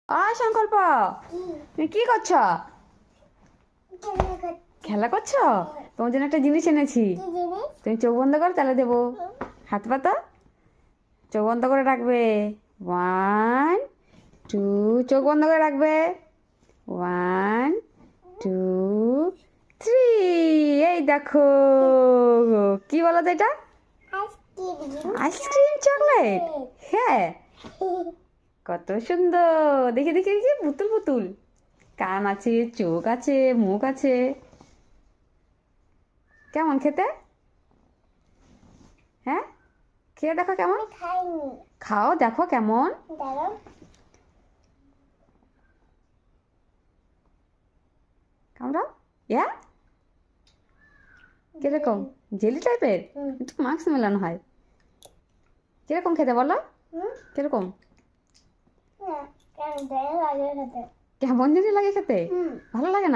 সংকল্প, তুমি কি করছো? খেলা করছো? তোমার জন্য একটা জিনিস এনেছি। তুমি চোখ বন্ধ করো, তাহলে দেবো। হাত পাতো, চোখ বন্ধ করে রাখবে। 1 2, চোখ বন্ধ করে রাখবে। 1 2 3। এই দেখো, কি বলো তো এটা? Ice cream chocolate. হ্যাঁ, কত সুন্দর। দেখি দেখি, এই যে পুতুল পুতুল, কান আছে, চোখ আছে, মুখ আছে। কেমন খেতে? হ্যাঁ, খেয়ে দেখো কেমন। খাও, দেখো কেমন। কামড়াও। ইয়া, কিরকম? জেলি টাইপের? একটু মাস্ক মেলানো হয়। কিরকম খেতে বলো? কিরকম? কেমন জানি লাগে খেতে। ভালো লাগে না?